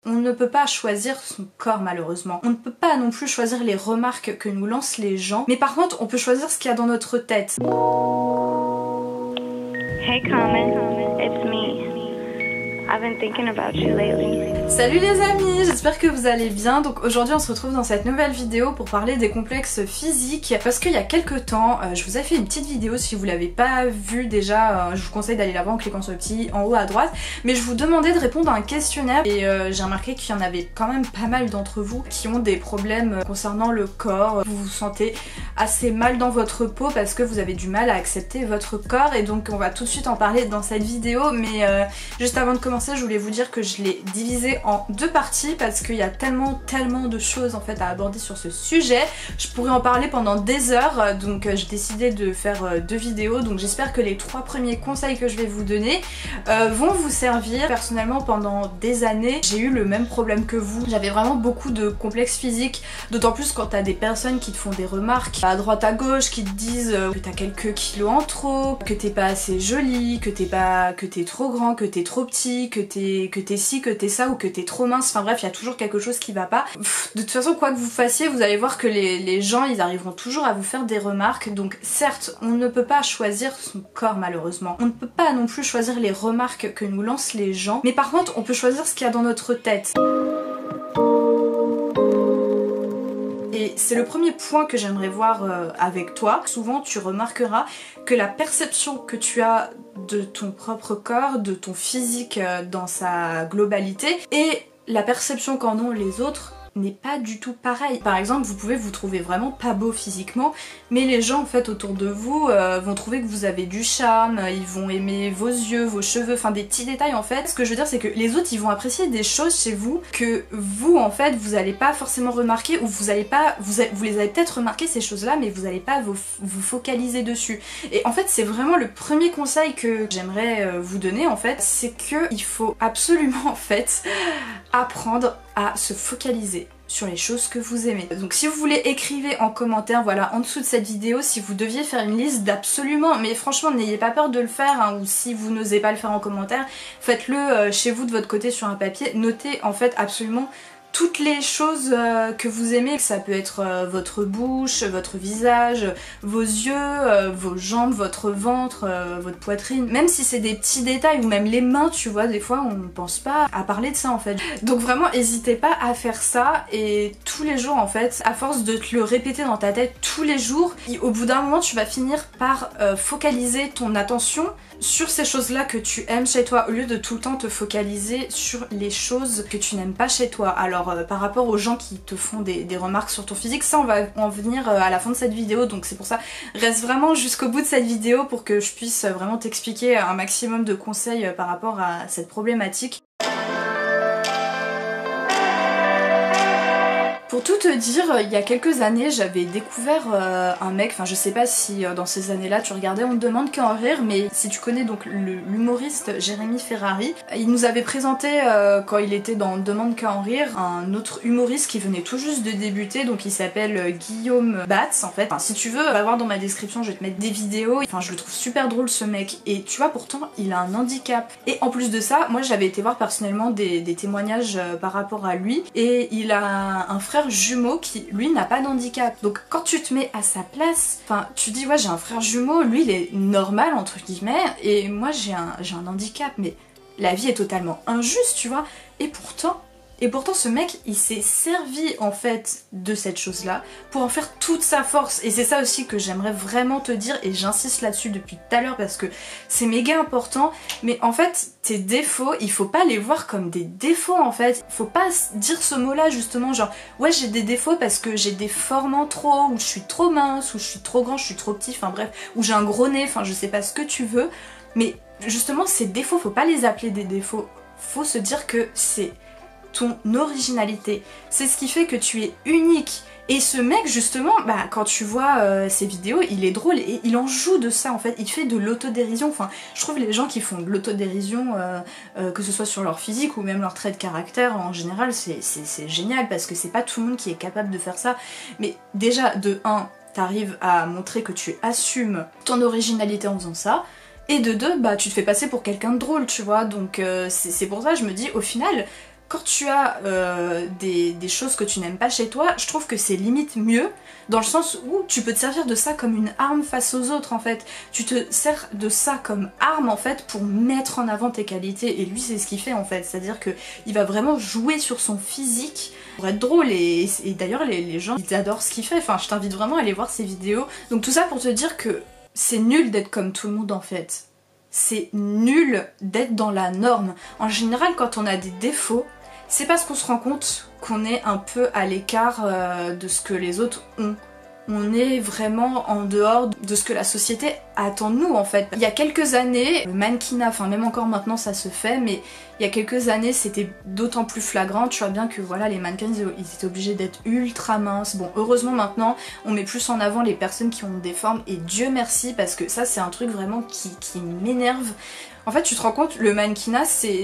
on ne peut pas choisir son corps malheureusement. On ne peut pas non plus choisir les remarques que nous lancent les gens. Mais par contre, on peut choisir ce qu'il y a dans notre tête. Hey Common, it's me. I've been thinking about you lately. Salut les amis, j'espère que vous allez bien. Donc aujourd'hui on se retrouve dans cette nouvelle vidéo pour parler des complexes physiques. Parce qu'il y a quelques temps, je vous ai fait une petite vidéo, si vous l'avez pas vue déjà, je vous conseille d'aller la voir en cliquant sur le petit en haut à droite. Mais je vous demandais de répondre à un questionnaire et j'ai remarqué qu'il y en avait quand même pas mal d'entre vous qui ont des problèmes concernant le corps. Vous vous sentez assez mal dans votre peau parce que vous avez du mal à accepter votre corps et donc on va tout de suite en parler dans cette vidéo. Mais juste avant de commencer, je voulais vous dire que je l'ai divisé en deux parties parce qu'il y a tellement de choses en fait à aborder sur ce sujet. Je pourrais en parler pendant des heures, donc j'ai décidé de faire deux vidéos. Donc j'espère que les 3 premiers conseils que je vais vous donner vont vous servir. Personnellement, pendant des années, j'ai eu le même problème que vous. J'avais vraiment beaucoup de complexes physiques, d'autant plus quand t'as des personnes qui te font des remarques à droite à gauche, qui te disent que t'as quelques kilos en trop, que t'es pas assez jolie, que t'es trop grand, que t'es trop petit, que t'es ci, que t'es ça, ou que t'es trop mince. Enfin bref, il y a toujours quelque chose qui va pas. De toute façon, quoi que vous fassiez, vous allez voir que les gens, ils arriveront toujours à vous faire des remarques. Donc certes, on ne peut pas choisir son corps malheureusement. On ne peut pas non plus choisir les remarques que nous lancent les gens. Mais par contre, on peut choisir ce qu'il y a dans notre tête. Et c'est le premier point que j'aimerais voir avec toi. Souvent tu remarqueras que la perception que tu as de ton propre corps, de ton physique dans sa globalité, et la perception qu'en ont les autres n'est pas du tout pareil. Par exemple, vous pouvez vous trouver vraiment pas beau physiquement, mais les gens en fait autour de vous vont trouver que vous avez du charme, ils vont aimer vos yeux, vos cheveux, enfin des petits détails en fait. Ce que je veux dire, c'est que les autres ils vont apprécier des choses chez vous que vous en fait vous allez pas forcément remarquer, ou vous allez pas, vous les avez peut-être remarqué ces choses là, mais vous allez pas vous focaliser dessus. Et en fait c'est vraiment le premier conseil que j'aimerais vous donner en fait, c'est que il faut absolument en fait apprendre à se focaliser sur les choses que vous aimez. Donc si vous voulez, écrivez en commentaire, voilà, en dessous de cette vidéo, si vous deviez faire une liste d'absolument, mais franchement n'ayez pas peur de le faire, hein, ou si vous n'osez pas le faire en commentaire, faites-le chez vous de votre côté sur un papier. Notez en fait absolument toutes les choses que vous aimez. Ça peut être votre bouche, votre visage, vos yeux, vos jambes, votre ventre, votre poitrine. Même si c'est des petits détails, ou même les mains, tu vois, des fois on ne pense pas à parler de ça en fait. Donc vraiment n'hésitez pas à faire ça, et tous les jours en fait, à force de te le répéter dans ta tête tous les jours, au bout d'un moment tu vas finir par focaliser ton attention sur ces choses-là que tu aimes chez toi, au lieu de tout le temps te focaliser sur les choses que tu n'aimes pas chez toi. Alors par rapport aux gens qui te font des remarques sur ton physique, ça on va en venir à la fin de cette vidéo, donc c'est pour ça, reste vraiment jusqu'au bout de cette vidéo pour que je puisse vraiment t'expliquer un maximum de conseils par rapport à cette problématique. Pour tout te dire, il y a quelques années, j'avais découvert un mec, enfin je sais pas si dans ces années-là tu regardais On ne demande qu'à en rire, mais si tu connais donc l'humoriste Jérémy Ferrari, il nous avait présenté quand il était dans On ne demande qu'à en rire, un autre humoriste qui venait tout juste de débuter, donc il s'appelle Guillaume Batz en fait. Enfin, si tu veux, va voir dans ma description, je vais te mettre des vidéos, enfin je le trouve super drôle ce mec, et tu vois pourtant il a un handicap. Et en plus de ça, moi j'avais été voir personnellement des témoignages par rapport à lui, et il a un frère jumeau qui lui n'a pas d'handicap. Donc quand tu te mets à sa place, enfin tu dis ouais j'ai un frère jumeau, lui il est normal entre guillemets, et moi j'ai un handicap, mais la vie est totalement injuste tu vois. Et pourtant ce mec il s'est servi en fait de cette chose là pour en faire toute sa force. Et c'est ça aussi que j'aimerais vraiment te dire, et j'insiste là-dessus depuis tout à l'heure parce que c'est méga important. Mais en fait tes défauts, il faut pas les voir comme des défauts en fait. Faut pas dire ce mot là justement, genre ouais j'ai des défauts parce que j'ai des formes en trop, ou je suis trop mince, ou je suis trop grand, je suis trop petit, enfin bref, ou j'ai un gros nez, enfin je sais pas ce que tu veux. Mais justement ces défauts, faut pas les appeler des défauts, faut se dire que c'est ton originalité, c'est ce qui fait que tu es unique. Et ce mec justement, bah quand tu vois ses vidéos, il est drôle et il en joue de ça en fait, il fait de l'autodérision. Enfin je trouve les gens qui font de l'autodérision, que ce soit sur leur physique ou même leur trait de caractère en général, c'est génial, parce que c'est pas tout le monde qui est capable de faire ça. Mais déjà de 1, t'arrives à montrer que tu assumes ton originalité en faisant ça, et de 2, bah tu te fais passer pour quelqu'un de drôle tu vois. Donc c'est pour ça je me dis au final, quand tu as des choses que tu n'aimes pas chez toi, je trouve que c'est limite mieux, dans le sens où tu peux te servir de ça comme une arme face aux autres en fait. Tu te sers de ça comme arme en fait pour mettre en avant tes qualités, et lui c'est ce qu'il fait en fait, c'est-à-dire que il va vraiment jouer sur son physique pour être drôle, et d'ailleurs les gens ils adorent ce qu'il fait, enfin je t'invite vraiment à aller voir ses vidéos. Donc tout ça pour te dire que c'est nul d'être comme tout le monde en fait. C'est nul d'être dans la norme. En général quand on a des défauts, c'est parce qu'on se rend compte qu'on est un peu à l'écart de ce que les autres ont. On est vraiment en dehors de ce que la société attend de nous en fait. Il y a quelques années, le mannequinat, enfin même encore maintenant ça se fait, mais il y a quelques années c'était d'autant plus flagrant. Tu vois bien que voilà, les mannequins ils étaient obligés d'être ultra minces. Bon, heureusement maintenant on met plus en avant les personnes qui ont des formes, et Dieu merci, parce que ça c'est un truc vraiment qui m'énerve. En fait tu te rends compte, le mannequinat,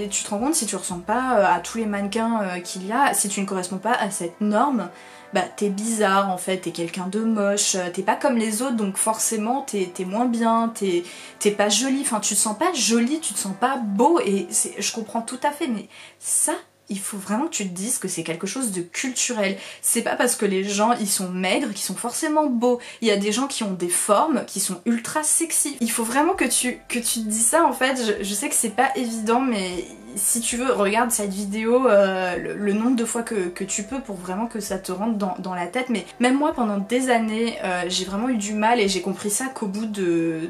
tu te rends compte si tu ressembles pas à tous les mannequins qu'il y a, si tu ne corresponds pas à cette norme, bah t'es bizarre en fait, t'es quelqu'un de moche, t'es pas comme les autres, donc forcément t'es moins bien, t'es pas jolie, enfin tu te sens pas jolie, tu te sens pas beau, et je comprends tout à fait, mais ça, il faut vraiment que tu te dises que c'est quelque chose de culturel. C'est pas parce que les gens ils sont maigres qu'ils sont forcément beaux. Il y a des gens qui ont des formes qui sont ultra sexy. Il faut vraiment que tu te dises ça en fait. Je sais que c'est pas évident, mais si tu veux, regarde cette vidéo le nombre de fois que tu peux pour vraiment que ça te rentre dans la tête. Mais même moi pendant des années j'ai vraiment eu du mal, et j'ai compris ça qu'au bout de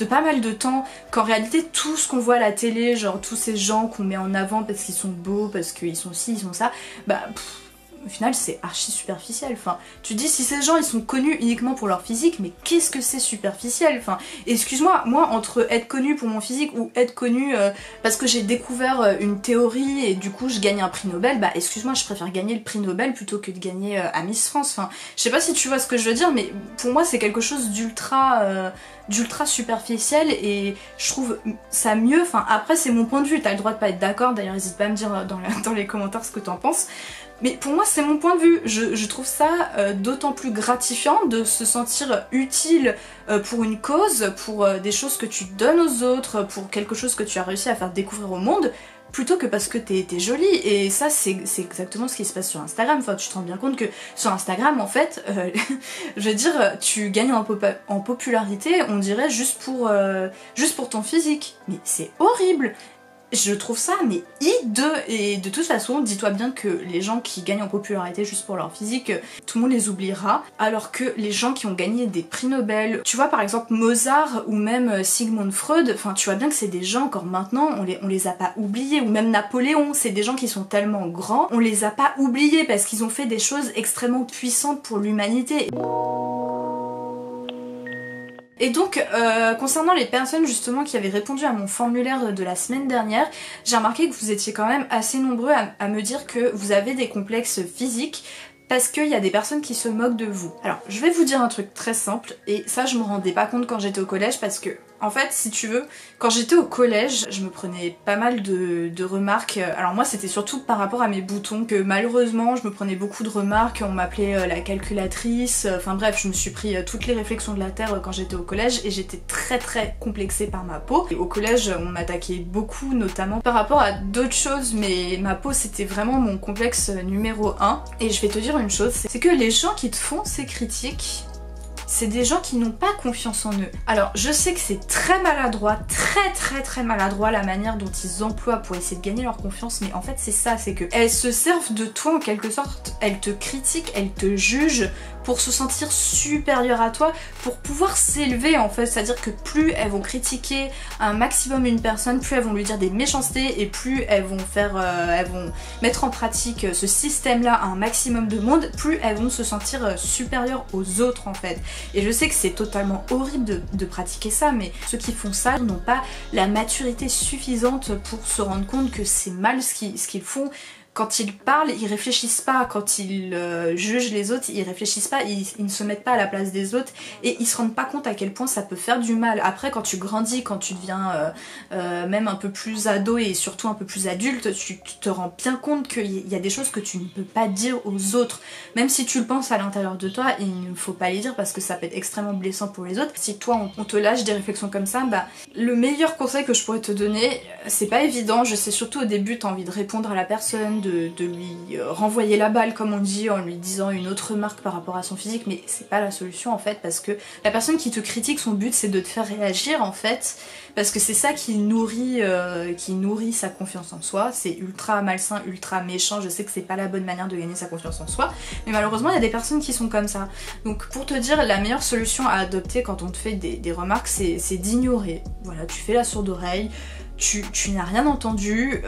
pas mal de temps, qu'en réalité tout ce qu'on voit à la télé, genre tous ces gens qu'on met en avant parce qu'ils sont beaux, parce qu'ils sont ci, ils sont ça, bah au final c'est archi superficiel. Enfin, tu te dis, si ces gens ils sont connus uniquement pour leur physique, mais qu'est-ce que c'est superficiel? Enfin, excuse-moi, moi entre être connue pour mon physique ou être connue parce que j'ai découvert une théorie et du coup je gagne un prix Nobel, bah excuse-moi, je préfère gagner le prix Nobel plutôt que de gagner à Miss France. Enfin, je sais pas si tu vois ce que je veux dire, mais pour moi c'est quelque chose d'ultra superficiel, et je trouve ça mieux. Enfin après c'est mon point de vue, t'as le droit de pas être d'accord, d'ailleurs n'hésite pas à me dire dans les commentaires ce que t'en penses. Mais pour moi c'est mon point de vue, je trouve ça d'autant plus gratifiant de se sentir utile pour une cause, pour des choses que tu donnes aux autres, pour quelque chose que tu as réussi à faire découvrir au monde, plutôt que parce que t'es jolie. Et ça c'est exactement ce qui se passe sur Instagram. Enfin tu te rends bien compte que sur Instagram en fait, je veux dire, tu gagnes en popularité, on dirait juste pour ton physique. Mais c'est horrible. Je trouve ça mais hideux, et de toute façon dis-toi bien que les gens qui gagnent en popularité juste pour leur physique, tout le monde les oubliera, alors que les gens qui ont gagné des prix Nobel, tu vois par exemple Mozart ou même Sigmund Freud, enfin tu vois bien que c'est des gens encore maintenant, on les a pas oubliés, ou même Napoléon, c'est des gens qui sont tellement grands, on les a pas oubliés parce qu'ils ont fait des choses extrêmement puissantes pour l'humanité. Et donc, concernant les personnes justement qui avaient répondu à mon formulaire de la semaine dernière, j'ai remarqué que vous étiez quand même assez nombreux à me dire que vous avez des complexes physiques, parce qu'il y a des personnes qui se moquent de vous. Alors, je vais vous dire un truc très simple, et ça je me rendais pas compte quand j'étais au collège, parce que, en fait, si tu veux, quand j'étais au collège, je me prenais pas mal de remarques. Alors moi, c'était surtout par rapport à mes boutons, que malheureusement, je me prenais beaucoup de remarques, on m'appelait la calculatrice, enfin bref, je me suis pris toutes les réflexions de la Terre quand j'étais au collège, et j'étais très complexée par ma peau. Et au collège, on m'attaquait beaucoup, notamment par rapport à d'autres choses, mais ma peau, c'était vraiment mon complexe numéro 1. Et je vais te dire une chose, c'est que les gens qui te font ces critiques, c'est des gens qui n'ont pas confiance en eux. Alors je sais que c'est très maladroit, très maladroit la manière dont ils emploient pour essayer de gagner leur confiance, mais en fait c'est ça, c'est que elles se servent de toi en quelque sorte, elles te critiquent, elles te jugent pour se sentir supérieure à toi, pour pouvoir s'élever en fait, c'est-à-dire que plus elles vont critiquer un maximum une personne, plus elles vont lui dire des méchancetés, et plus elles vont mettre en pratique ce système-là à un maximum de monde, plus elles vont se sentir supérieures aux autres en fait. Et je sais que c'est totalement horrible de pratiquer ça, mais ceux qui font ça n'ont pas la maturité suffisante pour se rendre compte que c'est mal ce qu'ils font. Quand ils parlent, ils réfléchissent pas. Quand ils jugent les autres, ils réfléchissent pas, ils ne se mettent pas à la place des autres, et ils se rendent pas compte à quel point ça peut faire du mal. Après, quand tu grandis, quand tu deviens même un peu plus ado et surtout un peu plus adulte, tu te rends bien compte qu'il y a des choses que tu ne peux pas dire aux autres. Même si tu le penses à l'intérieur de toi, il ne faut pas les dire parce que ça peut être extrêmement blessant pour les autres. Si toi on te lâche des réflexions comme ça, bah le meilleur conseil que je pourrais te donner, c'est pas évident, je sais, surtout au début t'as envie de répondre à la personne, de lui renvoyer la balle comme on dit en lui disant une autre remarque par rapport à son physique, mais c'est pas la solution en fait, parce que la personne qui te critique, son but c'est de te faire réagir en fait, parce que c'est ça qui nourrit sa confiance en soi. C'est ultra malsain, ultra méchant, je sais que c'est pas la bonne manière de gagner sa confiance en soi, mais malheureusement il y a des personnes qui sont comme ça. Donc pour te dire, la meilleure solution à adopter quand on te fait des remarques, c'est d'ignorer. Voilà, tu fais la sourde oreille, tu n'as rien entendu,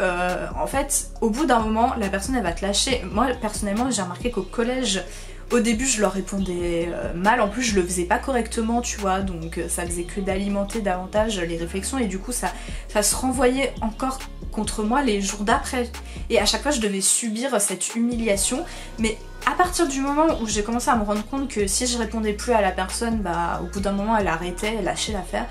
en fait au bout d'un moment la personne elle va te lâcher. Moi personnellement j'ai remarqué qu'au collège, au début je leur répondais mal, en plus je le faisais pas correctement tu vois, donc ça faisait que d'alimenter davantage les réflexions et du coup ça se renvoyait encore contre moi les jours d'après. Et à chaque fois je devais subir cette humiliation, mais à partir du moment où j'ai commencé à me rendre compte que si je répondais plus à la personne, bah au bout d'un moment elle arrêtait, elle lâchait l'affaire,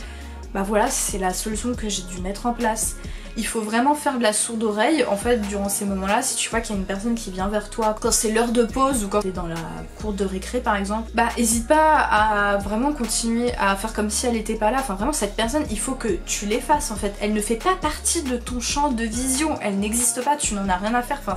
bah voilà, c'est la solution que j'ai dû mettre en place. Il faut vraiment faire de la sourde oreille en fait durant ces moments-là. Si tu vois qu'il y a une personne qui vient vers toi quand c'est l'heure de pause ou quand t'es dans la cour de récré par exemple, bah hésite pas à vraiment continuer à faire comme si elle était pas là. Enfin vraiment cette personne, il faut que tu l'effaces en fait. Elle ne fait pas partie de ton champ de vision, elle n'existe pas, tu n'en as rien à faire. Enfin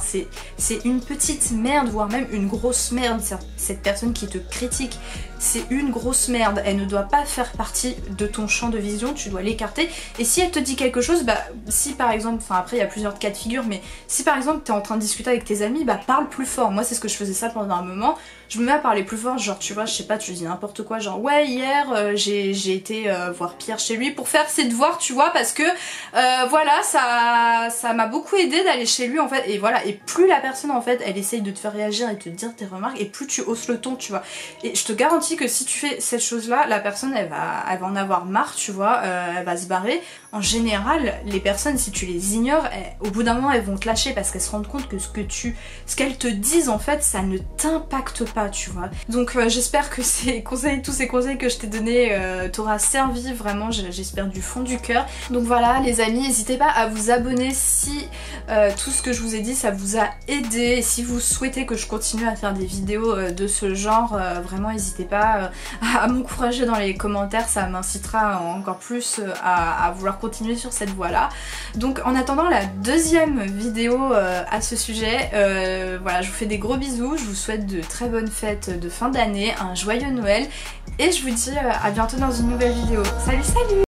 c'est une petite merde, voire même une grosse merde, cette personne qui te critique. C'est une grosse merde, elle ne doit pas faire partie de ton champ de vision, tu dois l'écarter. Et si elle te dit quelque chose, bah si par exemple, enfin après il y a plusieurs cas de figure, mais si par exemple t'es en train de discuter avec tes amis, bah parle plus fort. Moi c'est ce que je faisais ça pendant un moment, je me mets à parler plus fort, genre tu vois, je sais pas, tu dis n'importe quoi, genre ouais hier j'ai été voir Pierre chez lui pour faire ses devoirs, tu vois, parce que voilà, ça m'a beaucoup aidé d'aller chez lui en fait, et voilà, et plus la personne en fait elle essaye de te faire réagir et de te dire tes remarques, et plus tu hausses le ton, tu vois. Et je te garantis que si tu fais cette chose là, la personne elle va en avoir marre, tu vois, elle va se barrer. En général, les personnes, si tu les ignores, au bout d'un moment elles vont te lâcher parce qu'elles se rendent compte que ce qu'elles te disent en fait ça ne t'impacte pas, tu vois. Donc j'espère que tous ces conseils que je t'ai donnés t'aura servi, vraiment j'espère du fond du cœur. Donc voilà les amis, n'hésitez pas à vous abonner si tout ce que je vous ai dit ça vous a aidé, et si vous souhaitez que je continue à faire des vidéos de ce genre, vraiment n'hésitez pas à m'encourager dans les commentaires, ça m'incitera encore plus à vouloir continuer sur cette voie là. Donc en attendant la deuxième vidéo à ce sujet, voilà, je vous fais des gros bisous, je vous souhaite de très bonnes fêtes de fin d'année, un joyeux Noël, et je vous dis à bientôt dans une nouvelle vidéo. Salut salut!